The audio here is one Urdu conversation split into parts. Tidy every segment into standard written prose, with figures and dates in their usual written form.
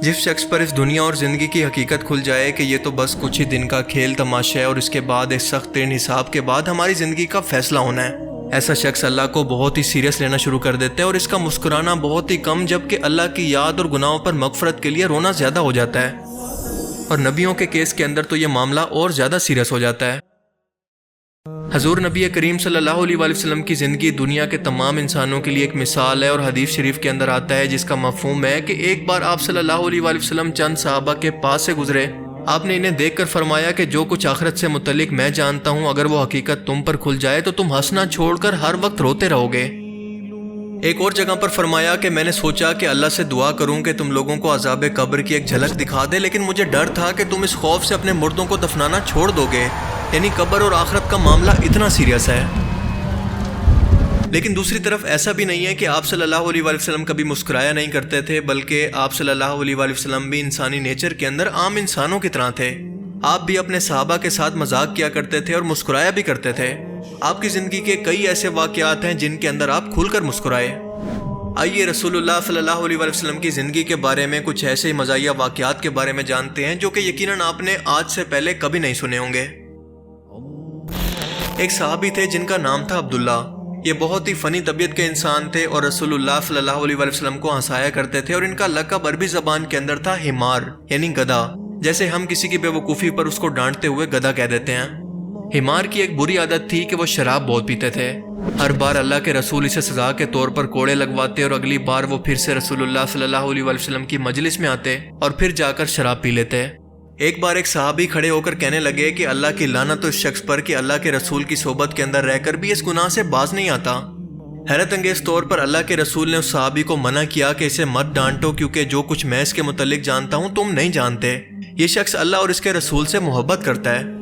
جس شخص پر اس دنیا اور زندگی کی حقیقت کھل جائے کہ یہ تو بس کچھ ہی دن کا کھیل تماشا ہے اور اس کے بعد ایک سخت ترین حساب کے بعد ہماری زندگی کا فیصلہ ہونا ہے، ایسا شخص اللہ کو بہت ہی سیریس لینا شروع کر دیتا ہے اور اس کا مسکرانا بہت ہی کم، جبکہ اللہ کی یاد اور گناہوں پر مغفرت کے لیے رونا زیادہ ہو جاتا ہے۔ اور نبیوں کے کیس کے اندر تو یہ معاملہ اور زیادہ سیریس ہو جاتا ہے۔ حضور نبی کریم صلی اللہ علیہ وآلہ وسلم کی زندگی دنیا کے تمام انسانوں کے لیے ایک مثال ہے، اور حدیث شریف کے اندر آتا ہے جس کا مفہوم ہے کہ ایک بار آپ صلی اللہ علیہ وآلہ وسلم چند صحابہ کے پاس سے گزرے، آپ نے انہیں دیکھ کر فرمایا کہ جو کچھ آخرت سے متعلق میں جانتا ہوں اگر وہ حقیقت تم پر کھل جائے تو تم ہنسنا چھوڑ کر ہر وقت روتے رہو گے۔ ایک اور جگہ پر فرمایا کہ میں نے سوچا کہ اللہ سے دعا کروں کہ تم لوگوں کو عذاب قبر کی ایک جھلک دکھا دے، لیکن مجھے ڈر تھا کہ تم اس خوف سے اپنے مردوں کو دفنانا چھوڑ دو گے، یعنی قبر اور آخرت کا معاملہ اتنا سیریس ہے۔ لیکن دوسری طرف ایسا بھی نہیں ہے کہ آپ صلی اللہ علیہ وآلہ وسلم کبھی مسکرایا نہیں کرتے تھے، بلکہ آپ صلی اللہ علیہ وآلہ وسلم بھی انسانی نیچر کے اندر عام انسانوں کی طرح تھے۔ آپ بھی اپنے صحابہ کے ساتھ مذاق کیا کرتے تھے اور مسکرایا بھی کرتے تھے۔ آپ کی زندگی کے کئی ایسے واقعات ہیں جن کے اندر آپ کھل کر مسکرائے۔ آئیے رسول اللہ صلی اللہ علیہ وآلہ وسلم کی زندگی کے بارے میں کچھ ایسے ہی مزاحیہ واقعات کے بارے میں جانتے ہیں جو کہ یقیناً آپ نے آج سے پہلے کبھی نہیں سنے ہوں گے۔ ایک صحابی تھے جن کا نام تھا عبداللہ۔ یہ بہت ہی فنی طبیعت کے انسان تھے اور رسول اللہ صلی اللہ علیہ وآلہ وسلم کو ہنسایا کرتے تھے، اور ان کا لقب عربی زبان کے اندر تھا حمار، یعنی گدھا، جیسے ہم کسی کی بے وقوفی پر اس کو ڈانٹتے ہوئے گدھا کہہ دیتے ہیں۔ حمار کی ایک بری عادت تھی کہ وہ شراب بہت پیتے تھے۔ ہر بار اللہ کے رسول اسے سزا کے طور پر کوڑے لگواتے اور اگلی بار وہ پھر سے رسول اللہ صلی اللہ علیہ وآلہ وسلم کی مجلس میں آتے اور پھر جا کر شراب پی لیتے۔ ایک بار ایک صحابی کھڑے ہو کر کہنے لگے کہ اللہ کی لعنت اس شخص پر کہ اللہ کے رسول کی صحبت کے اندر رہ کر بھی اس گناہ سے باز نہیں آتا۔ حیرت انگیز طور پر اللہ کے رسول نے اس صحابی کو منع کیا کہ اسے مت ڈانٹو، کیونکہ جو کچھ میں اس کے متعلق جانتا ہوں تم نہیں جانتے۔ یہ شخص اللہ اور اس کے رسول سے محبت کرتا ہے۔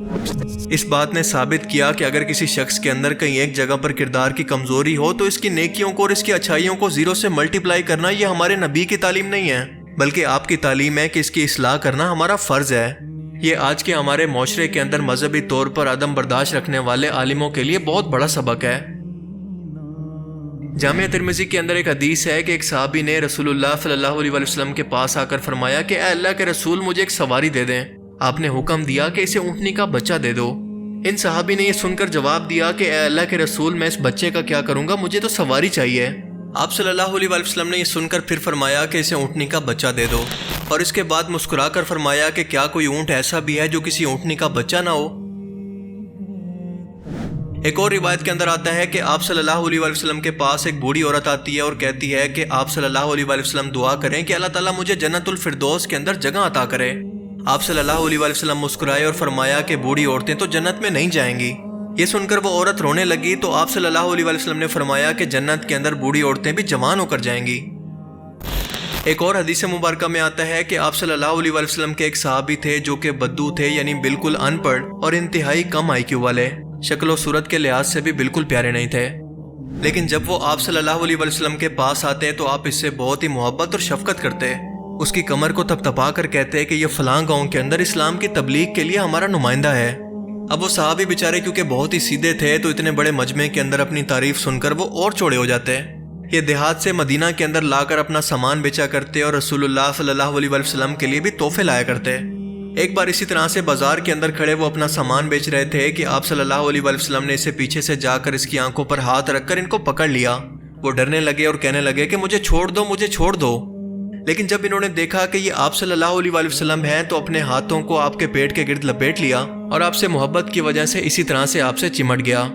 اس بات نے ثابت کیا کہ اگر کسی شخص کے اندر کہیں ایک جگہ پر کردار کی کمزوری ہو تو اس کی نیکیوں کو اور اس کی اچھائیوں کو زیرو سے ملٹیپلائی کرنا یہ ہمارے نبی کی تعلیم نہیں ہے، بلکہ آپ کی تعلیم ہے کہ اس کی اصلاح کرنا ہمارا فرض ہے۔ یہ آج کے ہمارے معاشرے کے اندر مذہبی طور پر عدم برداشت رکھنے والے عالموں کے لیے بہت بڑا سبق ہے۔ جامعہ ترمذی کے اندر ایک حدیث ہے کہ ایک صحابی نے رسول اللہ صلی اللہ علیہ وسلم کے پاس آ کر فرمایا کہ اے اللہ کے رسول مجھے ایک سواری دے دیں۔ آپ نے حکم دیا کہ اسے اونٹنی کا بچہ دے دو۔ ان صحابی نے یہ سن کر جواب دیا کہ اے اللہ کے رسول میں اس بچے کا کیا کروں گا، مجھے تو سواری چاہیے۔ آپ صلی اللہ علیہ وسلم نے یہ سن کر پھر فرمایا کہ اسے اونٹنی کا بچہ دے دو، اور اس کے بعد مسکرا کر فرمایا کہ کیا کوئی اونٹ ایسا بھی ہے جو کسی اونٹنی کا بچہ نہ ہو۔ ایک اور روایت کے اندر آتا ہے کہ آپ صلی اللہ علیہ وسلم کے پاس ایک بوڑھی عورت آتی ہے اور کہتی ہے کہ آپ صلی اللہ علیہ وسلم دعا کریں کہ اللہ تعالیٰ مجھے جنت الفردوس کے اندر جگہ عطا کرے۔ آپ صلی اللہ علیہ وسلم مسکرائے اور فرمایا کہ بوڑھی عورتیں تو جنت میں نہیں جائیں گی۔ یہ سن کر وہ عورت رونے لگی تو آپ صلی اللہ علیہ وسلم نے فرمایا کہ جنت کے اندر بوڑھی عورتیں بھی جوان ہو کر جائیں گی۔ ایک اور حدیث مبارکہ میں آتا ہے کہ آپ صلی اللہ علیہ وسلم کے ایک صحابی تھے جو کہ بدو تھے، یعنی بالکل ان پڑھ اور انتہائی کم آئی کیو والے، شکل و صورت کے لحاظ سے بھی بالکل پیارے نہیں تھے، لیکن جب وہ آپ صلی اللہ علیہ وسلم کے پاس آتے تو آپ اس سے بہت ہی محبت اور شفقت کرتے، اس کی کمر کو تھپ تھپا کر کہتے کہ یہ فلاں گاؤں کے اندر اسلام کی تبلیغ کے لیے ہمارا نمائندہ ہے۔ اب وہ صحابی بیچارے کیونکہ بہت ہی سیدھے تھے تو اتنے بڑے مجمع کے اندر اپنی تعریف سن کر وہ اور چوڑے ہو جاتے۔ یہ دیہات سے مدینہ کے اندر لا کر اپنا سامان بیچا کرتے اور رسول اللہ صلی اللہ علیہ وسلم کے لیے بھی تحفے لایا کرتے۔ ایک بار اسی طرح سے بازار کے اندر کھڑے وہ اپنا سامان بیچ رہے تھے کہ آپ صلی اللہ علیہ وسلم نے اسے پیچھے سے جا کر اس کی آنکھوں پر ہاتھ رکھ کر ان کو پکڑ لیا۔ وہ ڈرنے لگے اور کہنے لگے کہ مجھے چھوڑ دو، مجھے چھوڑ دو۔ لیکن جب انہوں نے دیکھا کہ یہ آپ صلی اللہ علیہ وسلم ہیں تو اپنے ہاتھوں کو آپ کے پیٹ کے گرد لپیٹ لیا اور آپ سے محبت کی وجہ سے اسی طرح سے آپ سے چمٹ گیا۔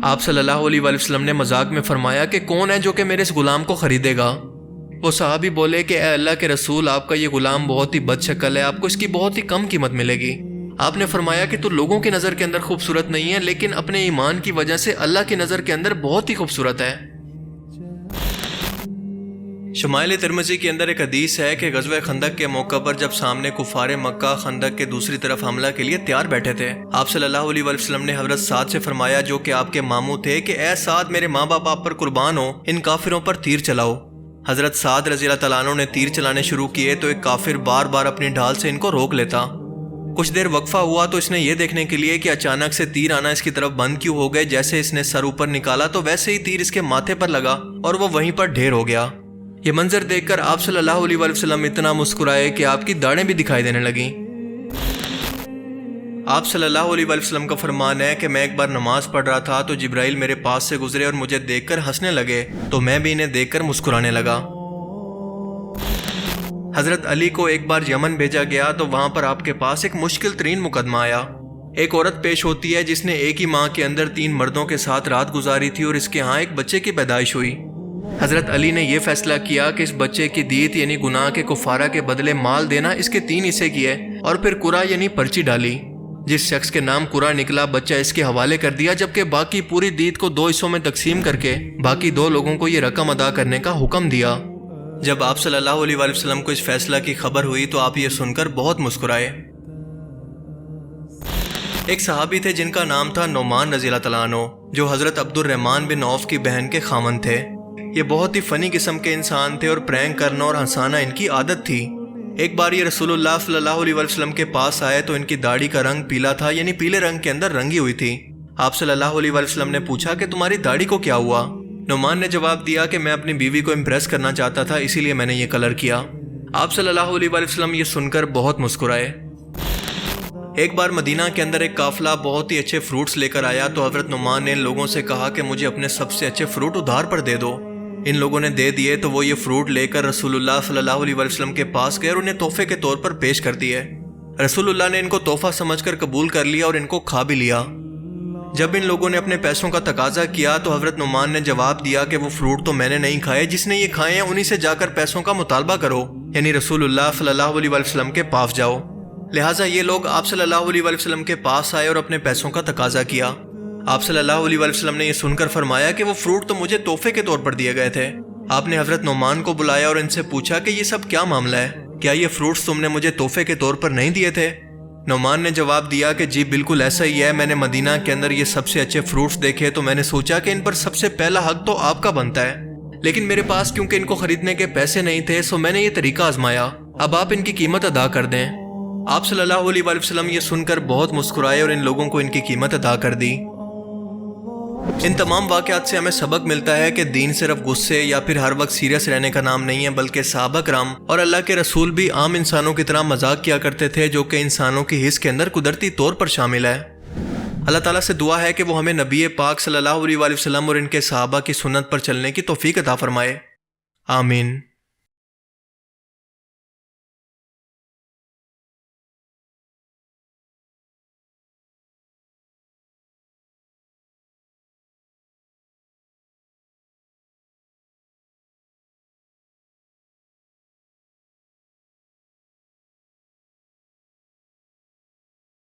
آپ صلی اللہ علیہ وسلم نے مذاق میں فرمایا کہ کون ہے جو کہ میرے اس غلام کو خریدے گا؟ وہ صحابی بولے کہ اے اللہ کے رسول آپ کا یہ غلام بہت ہی بد شکل ہے، آپ کو اس کی بہت ہی کم قیمت ملے گی۔ آپ نے فرمایا کہ تو لوگوں کی نظر کے اندر خوبصورت نہیں ہے، لیکن اپنے ایمان کی وجہ سے اللہ کی نظر کے اندر بہت ہی خوبصورت ہے۔ شمائل ترمذی کے اندر ایک حدیث ہے کہ غزوہ خندق کے موقع پر جب سامنے کفار مکہ خندق کے دوسری طرف حملہ کے لیے تیار بیٹھے تھے، آپ صلی اللہ علیہ وسلم نے حضرت سعد سے فرمایا جو کہ آپ کے ماموں تھے کہ اے سعد میرے ماں باپ آپ پر قربان ہو، ان کافروں پر تیر چلاؤ۔ حضرت سعد رضی اللہ تعالیٰ عنہ نے تیر چلانے شروع کیے تو ایک کافر بار بار اپنی ڈھال سے ان کو روک لیتا۔ کچھ دیر وقفہ ہوا تو اس نے یہ دیکھنے کے لیے کہ اچانک سے تیر آنا اس کی طرف بند کیوں ہو گئے، جیسے اس نے سر اوپر نکالا تو ویسے ہی تیر اس کے ماتھے پر لگا اور وہ وہیں پر ڈھیر ہو گیا۔ یہ منظر دیکھ کر آپ صلی اللہ علیہ وآلہ وسلم اتنا مسکرائے کہ آپ کی داڑھیں بھی دکھائی دینے لگیں۔ آپ صلی اللہ علیہ وآلہ وسلم کا فرمان ہے کہ میں ایک بار نماز پڑھ رہا تھا تو جبرائیل میرے پاس سے گزرے اور مجھے دیکھ کر ہنسنے لگے تو میں بھی انہیں دیکھ کر مسکرانے لگا۔ حضرت علی کو ایک بار یمن بھیجا گیا تو وہاں پر آپ کے پاس ایک مشکل ترین مقدمہ آیا۔ ایک عورت پیش ہوتی ہے جس نے ایک ہی ماہ کے اندر 3 مردوں کے ساتھ رات گزاری تھی اور اس کے ہاں ایک بچے کی پیدائش ہوئی۔ حضرت علی نے یہ فیصلہ کیا کہ اس بچے کی دیت یعنی گناہ کے کفارہ کے بدلے مال دینا اس کے 3 حصے کیے اور پھر قرعہ یعنی پرچی ڈالی۔ جس شخص کے نام قرعہ نکلا بچہ اس کے حوالے کر دیا، جبکہ باقی پوری دیت کو 2 حصوں میں تقسیم کر کے باقی 2 لوگوں کو یہ رقم ادا کرنے کا حکم دیا۔ جب آپ صلی اللہ علیہ وآلہ وسلم کو اس فیصلہ کی خبر ہوئی تو آپ یہ سن کر بہت مسکرائے۔ ایک صحابی تھے جن کا نام تھا نعمان رضی اللہ تعالیٰ عنہ، جو حضرت عبد الرحمن بن عوف کی بہن کے خاوند تھے۔ یہ بہت ہی فنی قسم کے انسان تھے اور پرینک کرنا اور ہنسانا ان کی عادت تھی۔ ایک بار یہ رسول اللہ صلی اللہ علیہ وآلہ وسلم کے پاس آئے تو ان کی داڑھی کا رنگ پیلا تھا، یعنی پیلے رنگ کے اندر رنگی ہوئی تھی۔ آپ صلی اللہ علیہ وآلہ وسلم نے پوچھا کہ تمہاری داڑھی کو کیا ہوا؟ نعمان نے جواب دیا کہ میں اپنی بیوی کو امپریس کرنا چاہتا تھا، اسی لیے میں نے یہ کلر کیا۔ آپ صلی اللہ علیہ وآلہ وسلم یہ سن کر بہت مسکرائے۔ ایک بار مدینہ کے اندر ایک قافلہ بہت ہی اچھے فروٹس لے کر آیا تو حضرت نعمان نے ان لوگوں سے کہا کہ مجھے اپنے سب سے اچھے فروٹ ادھار پر دے دو۔ ان لوگوں نے دے دیے تو وہ یہ فروٹ لے کر رسول اللہ صلی اللہ علیہ وآلہ وسلم کے پاس گئے اور انہیں تحفے کے طور پر پیش کر دیے۔ رسول اللہ نے ان کو تحفہ سمجھ کر قبول کر لیا اور ان کو کھا بھی لیا۔ جب ان لوگوں نے اپنے پیسوں کا تقاضا کیا تو حضرت نعمان نے جواب دیا کہ وہ فروٹ تو میں نے نہیں کھائے، جس نے یہ کھائے ہیں انہی سے جا کر پیسوں کا مطالبہ کرو، یعنی رسول اللہ صلی اللہ علیہ وآلہ وسلم کے پاس جاؤ۔ لہٰذا یہ لوگ آپ صلی اللہ علیہ وآلہ وسلم کے پاس آئے اور اپنے پیسوں کا تقاضا کیا۔ آپ صلی اللہ علیہ وآلہ وسلم نے یہ سن کر فرمایا کہ وہ فروٹ تو مجھے تحفے کے طور پر دیے گئے تھے۔ آپ نے حضرت نعمان کو بلایا اور ان سے پوچھا کہ یہ سب کیا معاملہ ہے؟ کیا یہ فروٹس تم نے مجھے تحفے کے طور پر نہیں دیے تھے؟ نعمان نے جواب دیا کہ جی بالکل ایسا ہی ہے، میں نے مدینہ کے اندر یہ سب سے اچھے فروٹس دیکھے تو میں نے سوچا کہ ان پر سب سے پہلا حق تو آپ کا بنتا ہے، لیکن میرے پاس کیونکہ ان کو خریدنے کے پیسے نہیں تھے سو میں نے یہ طریقہ آزمایا، اب آپ ان کی قیمت ادا کر دیں۔ آپ صلی اللہ علیہ وآلہ وسلم یہ سن کر بہت مسکرائے اور ان لوگوں کو ان کی قیمت ادا کر دی۔ ان تمام واقعات سے ہمیں سبق ملتا ہے کہ دین صرف غصے یا پھر ہر وقت سیریس رہنے کا نام نہیں ہے، بلکہ صحابہ کرام اور اللہ کے رسول بھی عام انسانوں کی طرح مذاق کیا کرتے تھے، جو کہ انسانوں کی حس کے اندر قدرتی طور پر شامل ہے۔ اللہ تعالیٰ سے دعا ہے کہ وہ ہمیں نبی پاک صلی اللہ علیہ وآلہ وسلم اور ان کے صحابہ کی سنت پر چلنے کی توفیق عطا فرمائے۔ آمین۔